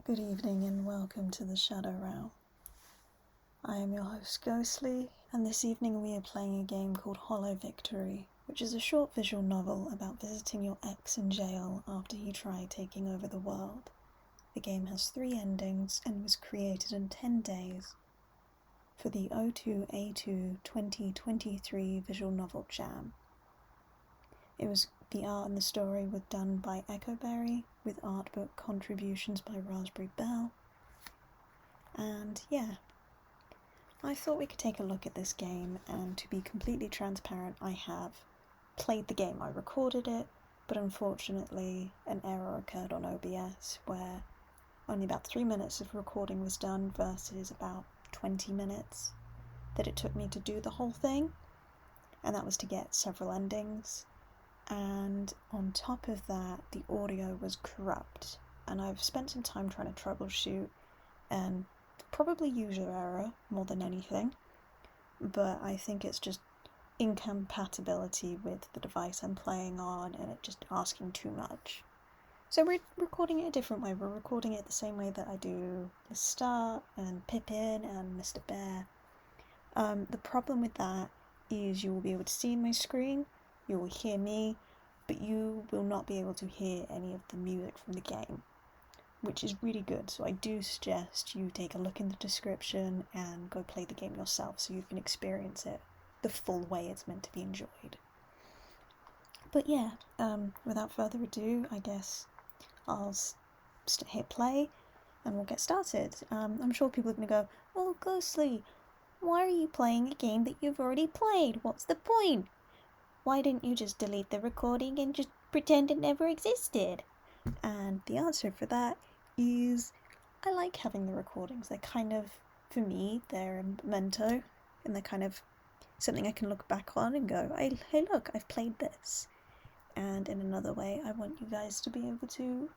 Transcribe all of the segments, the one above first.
Good evening and welcome to the Shadow Realm. I am your host Ghostly, and this evening we are playing a game called Hollow Victory, which is a short visual novel about visiting your ex in jail after he tried taking over the world. The game has 3 endings and was created in 10 days for the O2A2 2023 Visual Novel Jam. The art and the story were done by Ekkoberry, with Artbook contributions by RaspberryBell. And yeah, I thought we could take a look at this game, and to be completely transparent, I have played the game. I recorded it, but unfortunately an error occurred on OBS where only about 3 minutes of recording was done versus about 20 minutes that it took me to do the whole thing, and that was to get several endings. And on top of that, the audio was corrupt, and I've spent some time trying to troubleshoot and probably user error more than anything, but I think it's just incompatibility with the device I'm playing on and it just asking too much. So we're recording it a different way. We're recording it the same way that I do Lestat and Pippin and Mr. Bear. The problem with that is you will be able to see my screen, you will hear me, but you will not be able to hear any of the music from the game, which is really good. So I do suggest you take a look in the description and go play the game yourself so you can experience it the full way it's meant to be enjoyed. But yeah, without further ado, I guess I'll hit play and we'll get started. I'm sure people are going to go, "Oh, Ghostly, why are you playing a game that you've already played? What's the point? Why didn't you just delete the recording and just pretend it never existed?" And the answer for that is I like having the recordings. They're kind of, for me, they're a memento, and they're kind of something I can look back on and go, hey look, I've played this. And in another way, I want you guys to be able to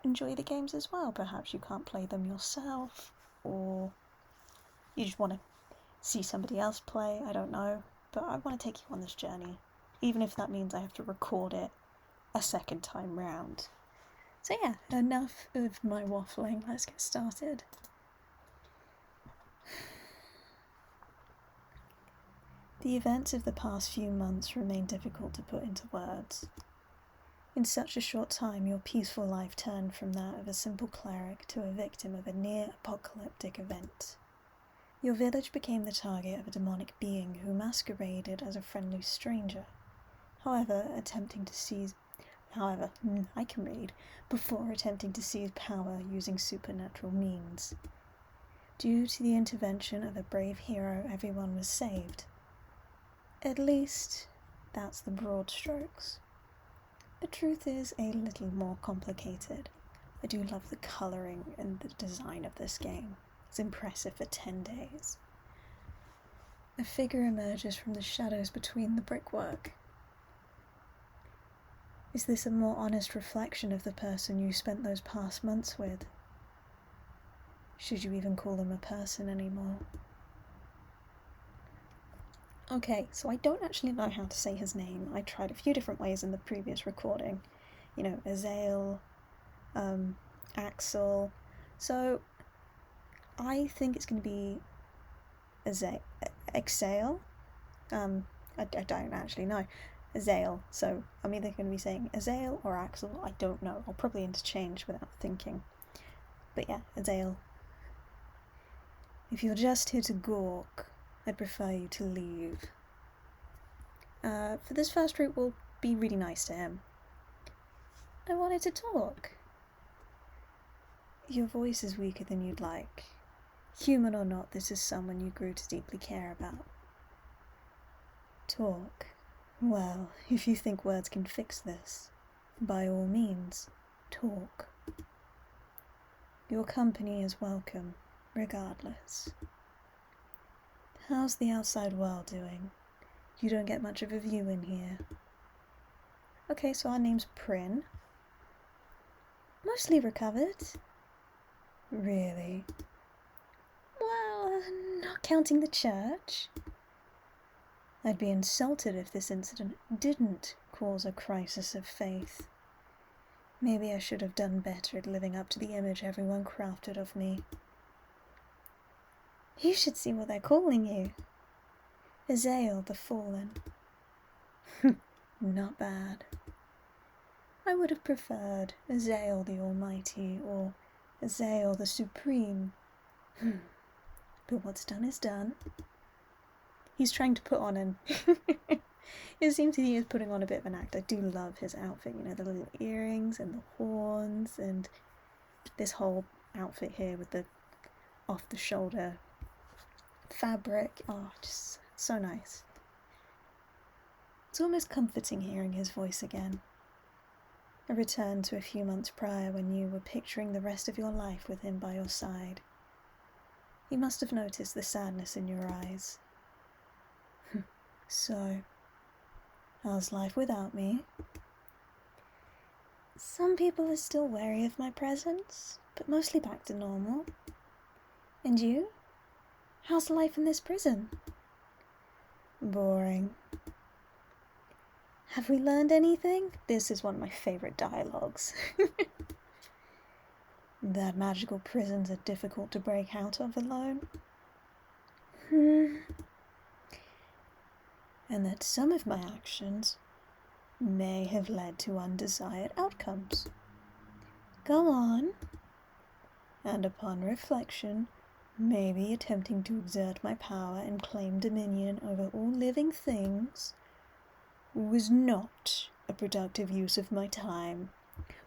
enjoy the games as well. Perhaps you can't play them yourself, or you just want to see somebody else play, I don't know. But I want to take you on this journey, even if that means I have to record it a second time round. So yeah, enough of my waffling, let's get started. The events of the past few months remain difficult to put into words. In such a short time, your peaceful life turned from that of a simple cleric to a victim of a near-apocalyptic event. Your village became the target of a demonic being who masqueraded as a friendly stranger. However, I can read, before attempting to seize power using supernatural means. Due to the intervention of a brave hero, everyone was saved. At least, that's the broad strokes. The truth is a little more complicated. I do love the colouring and the design of this game. It's impressive for 10 days. A figure emerges from the shadows between the brickwork. Is this a more honest reflection of the person you spent those past months with? Should you even call them a person anymore? Okay, so I don't actually know how to say his name. I tried a few different ways in the previous recording. Azael, Axel. So I think it's going to be Exhale. I don't actually know. Azael. So I'm either going to be saying Azael or Axel. I don't know. I'll probably interchange without thinking. But yeah, Azael. If you're just here to gawk, I'd prefer you to leave. For this first route, we'll be really nice to him. I wanted to talk. Your voice is weaker than you'd like. Human or not, this is someone you grew to deeply care about. Talk. Well, if you think words can fix this, by all means, talk. Your company is welcome, regardless. How's the outside world doing? You don't get much of a view in here. Okay, so our name's Prin. Mostly recovered. Really? Well, not counting the church. I'd be insulted if this incident didn't cause a crisis of faith. Maybe I should have done better at living up to the image everyone crafted of me. You should see what they're calling you. Azael the Fallen. Not bad. I would have preferred Azael the Almighty or Azael the Supreme. But what's done is done. He's trying to put on an... It seems he is putting on a bit of an act. I do love his outfit, you know, the little earrings and the horns and this whole outfit here with the off-the-shoulder fabric. Oh, just so nice. It's almost comforting hearing his voice again. A return to a few months prior when you were picturing the rest of your life with him by your side. He must have noticed the sadness in your eyes. So, how's life without me? Some people are still wary of my presence, but mostly back to normal. And you? How's life in this prison? Boring. Have we learned anything? This is one of my favourite dialogues. That magical prisons are difficult to break out of alone. And that some of my actions may have led to undesired outcomes. Go on. And upon reflection, maybe attempting to exert my power and claim dominion over all living things was not a productive use of my time.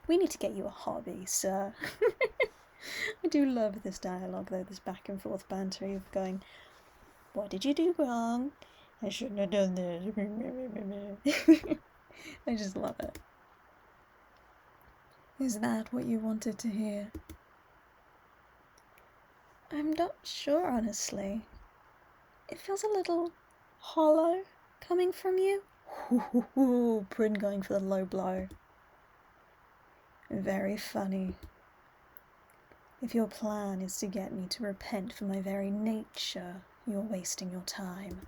We need to get you a hobby, sir. I do love this dialogue, though, this back and forth banter of going, what did you do wrong? I shouldn't have done this. I just love it. Is that what you wanted to hear? I'm not sure, honestly. It feels a little hollow coming from you. Bryn going for the low blow. Very funny. If your plan is to get me to repent for my very nature, you're wasting your time.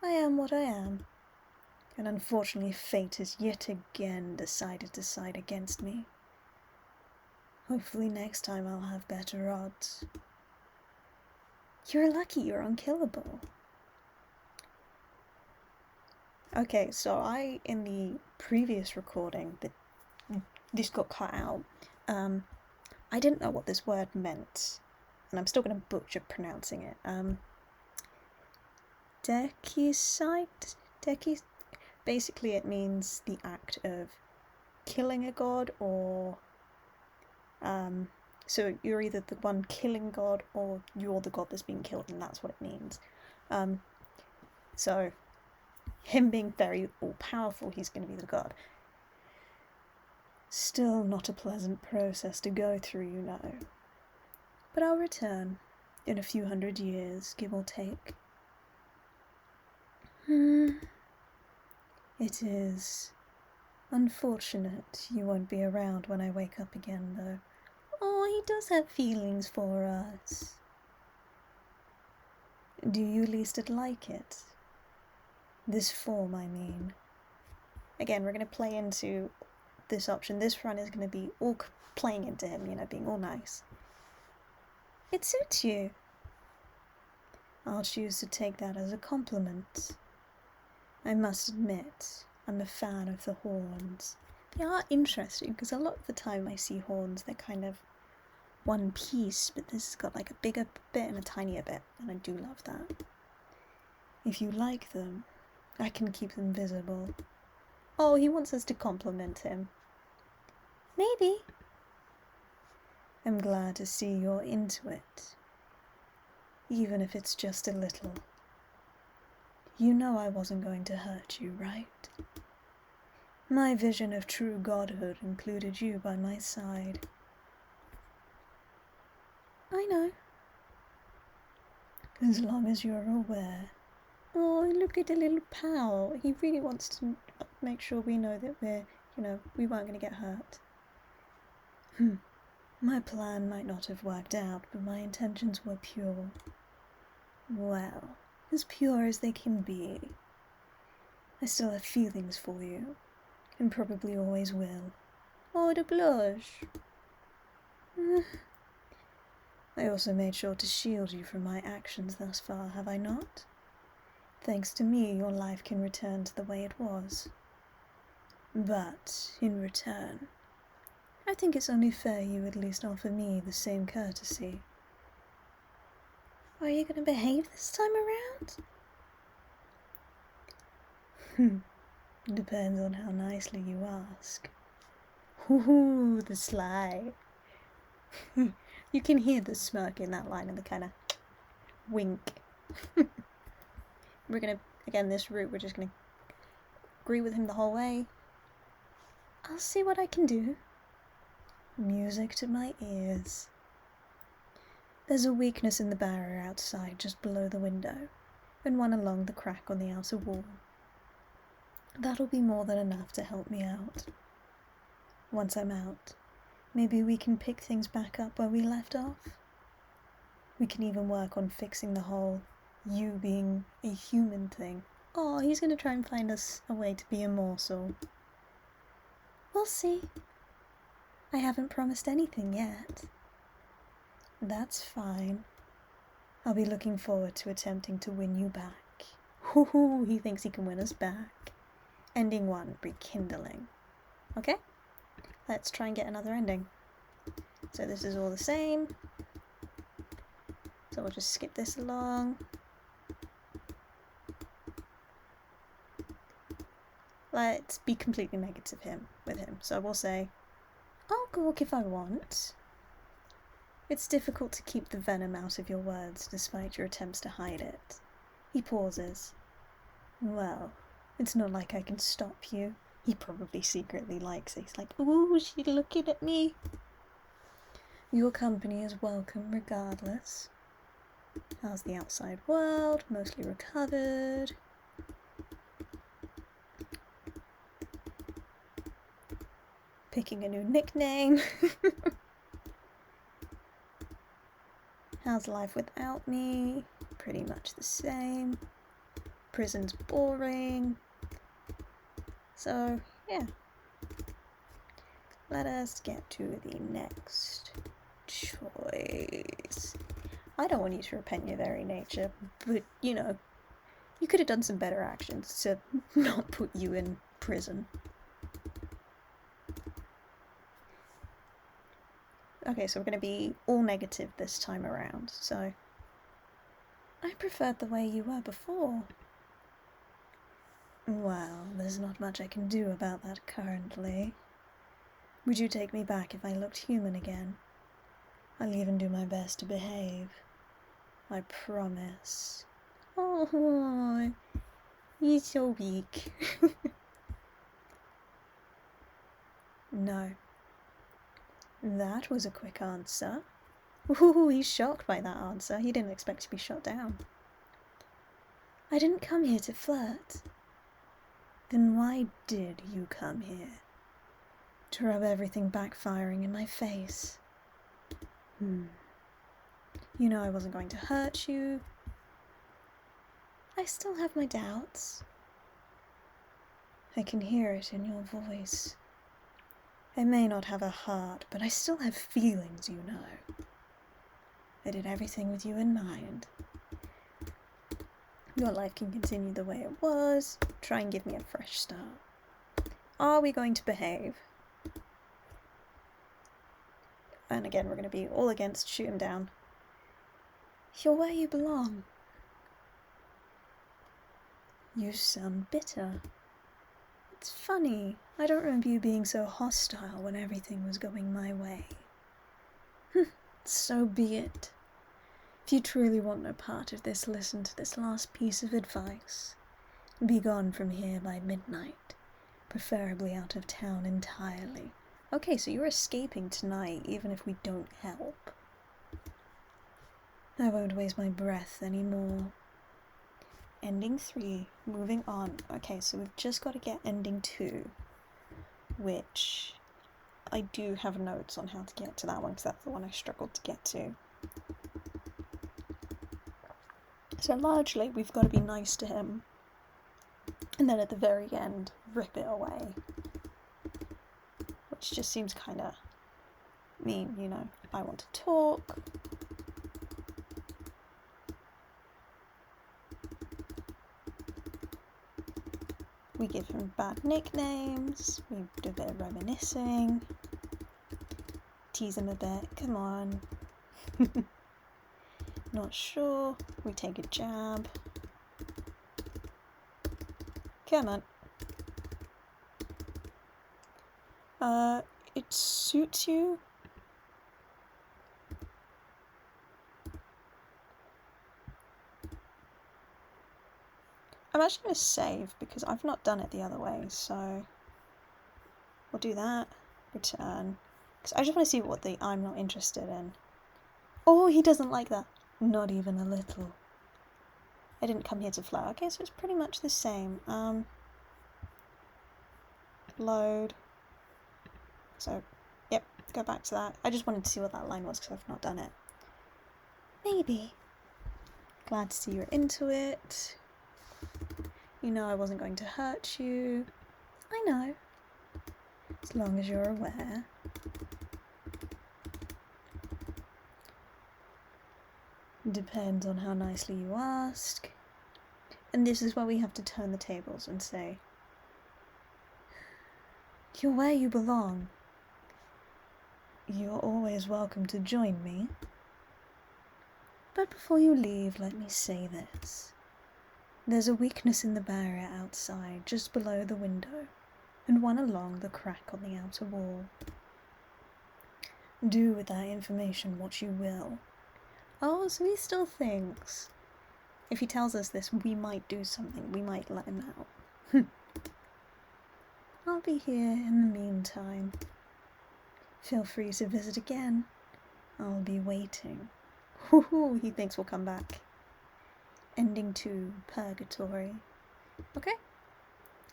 I am what I am, and unfortunately fate has yet again decided to side against me. Hopefully next time I'll have better odds. You're lucky you're unkillable. Okay, so in the previous recording, this got cut out, I didn't know what this word meant, and I'm still going to butcher pronouncing it. Decicide? Basically it means the act of killing a god, or so you're either the one killing god or you're the god that's being killed, and that's what it means. So him being very all-powerful, he's going to be the god. Still not a pleasant process to go through, you know. But I'll return in a few hundred years, give or take. It is unfortunate you won't be around when I wake up again, though. Oh, he does have feelings for us. Do you least like it? This form, I mean. Again, we're going to play into this option. This run is going to be all playing into him, you know, being all nice. It suits you. I'll choose to take that as a compliment. I must admit, I'm a fan of the horns. They are interesting, because a lot of the time I see horns, they're kind of one piece, but this has got like a bigger bit and a tinier bit, and I do love that. If you like them, I can keep them visible. Oh, he wants us to compliment him. Maybe. I'm glad to see you're into it, even if it's just a little. You know I wasn't going to hurt you, right? My vision of true godhood included you by my side. I know. As long as you're aware. Oh, look at the little pal. He really wants to make sure we know that we weren't going to get hurt. My plan might not have worked out, but my intentions were pure. Well, as pure as they can be. I still have feelings for you, and probably always will. Oh, the blush. I also made sure to shield you from my actions thus far, have I not? Thanks to me, your life can return to the way it was. But, in return, I think it's only fair you at least offer me the same courtesy. Are you going to behave this time around? Depends on how nicely you ask. Ooh, the sly. You can hear the smirk in that line and the kind of wink. We're going to, again, this route, we're just going to agree with him the whole way. I'll see what I can do. Music to my ears. There's a weakness in the barrier outside just below the window, and one along the crack on the outer wall. That'll be more than enough to help me out. Once I'm out, maybe we can pick things back up where we left off. We can even work on fixing the whole you being a human thing. Oh, he's going to try and find us a way to be a morsel. We'll see. I haven't promised anything yet. That's fine. I'll be looking forward to attempting to win you back. Hoo-hoo, he thinks he can win us back. Ending 1, rekindling. Okay? Let's try and get another ending. So this is all the same. So we'll just skip this along. Let's be completely negative with him. So we'll say, I'll gawk if I want. It's difficult to keep the venom out of your words despite your attempts to hide it. He pauses. Well, it's not like I can stop you. He probably secretly likes it. He's like, ooh, she's looking at me. Your company is welcome regardless. How's the outside world? Mostly recovered. Picking a new nickname. How's life without me? Pretty much the same. Prison's boring. So, yeah. Let us get to the next choice. I don't want you to repent your very nature, but, you know, you could have done some better actions to not put you in prison. Okay, so we're going to be all negative this time around, so... I preferred the way you were before. Well, there's not much I can do about that currently. Would you take me back if I looked human again? I'll even do my best to behave. I promise. Oh, he's so weak. No. That was a quick answer. Ooh, he's shocked by that answer. He didn't expect to be shot down. I didn't come here to flirt. Then why did you come here? To rub everything backfiring in my face. You know I wasn't going to hurt you. I still have my doubts. I can hear it in your voice. I may not have a heart, but I still have feelings, you know. I did everything with you in mind. Your life can continue the way it was. Try and give me a fresh start. Are we going to behave? And again, we're going to be all against shoot him down. You're where you belong. You sound bitter. It's funny. I don't remember you being so hostile when everything was going my way. So be it. If you truly want no part of this, listen to this last piece of advice. Be gone from here by midnight, preferably out of town entirely. Okay, so you're escaping tonight, even if we don't help. I won't waste my breath anymore. Ending 3, moving on. Okay, so we've just got to get ending 2, which I do have notes on how to get to that one, because that's the one I struggled to get to. So largely, we've got to be nice to him, and then at the very end, rip it away. which just seems kind of mean, you know. I want to talk. We give him bad nicknames, we do a bit of reminiscing, tease him a bit, come on. Not sure, we take a jab. Come on. It suits you? I'm actually going to save because I've not done it the other way, so we'll do that, return, because I just want to see what I'm not interested in. Oh, he doesn't like that. Not even a little. I didn't come here to fly. Okay, so it's pretty much the same. Load. So, yep, go back to that. I just wanted to see what that line was because I've not done it. Maybe. Glad to see you're into it. You know I wasn't going to hurt you. I know. As long as you're aware. Depends on how nicely you ask. And this is where we have to turn the tables and say, you're where you belong. You're always welcome to join me. But before you leave, let me say this. There's a weakness in the barrier outside, just below the window, and one along the crack on the outer wall. Do with that information what you will. Oh, so he still thinks. If he tells us this, we might do something. We might let him out. I'll be here in the meantime. Feel free to visit again. I'll be waiting. Hoo-hoo, he thinks we'll come back. Ending 2, Purgatory. Okay.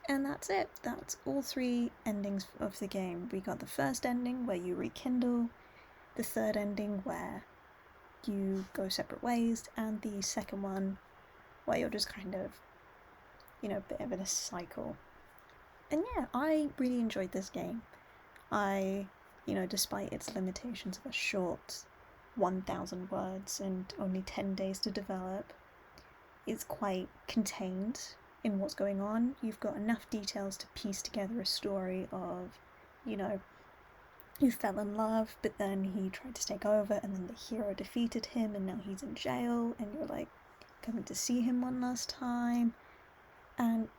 And that's it. That's all 3 endings of the game. We got the first ending where you rekindle, the third ending where you go separate ways, and the second one where you're just kind of, you know, a bit of a cycle. And yeah, I really enjoyed this game. Despite its limitations of a short 1,000 words and only 10 days to develop, it's quite contained in what's going on. You've got enough details to piece together a story of, you know, you fell in love, but then he tried to take over, and then the hero defeated him, and now he's in jail, and you're like coming to see him one last time. And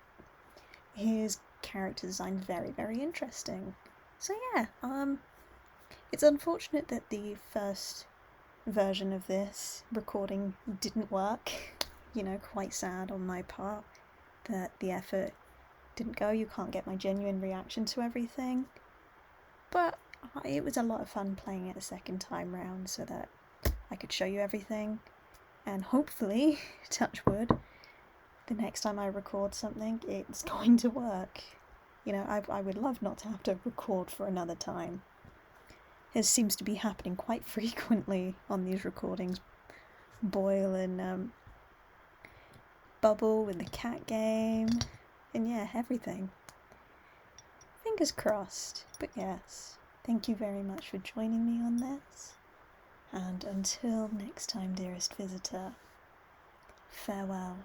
his character design's very, very interesting. So yeah, it's unfortunate that the first version of this recording didn't work. You know, quite sad on my part that the effort didn't go. You can't get my genuine reaction to everything. But it was a lot of fun playing it a second time round so that I could show you everything. And hopefully, touch wood, the next time I record something, it's going to work. You know, I would love not to have to record for another time. It seems to be happening quite frequently on these recordings. Boyle and Bubble with the cat game, and yeah, everything. Fingers crossed, but yes, thank you very much for joining me on this, and until next time, dearest visitor, farewell.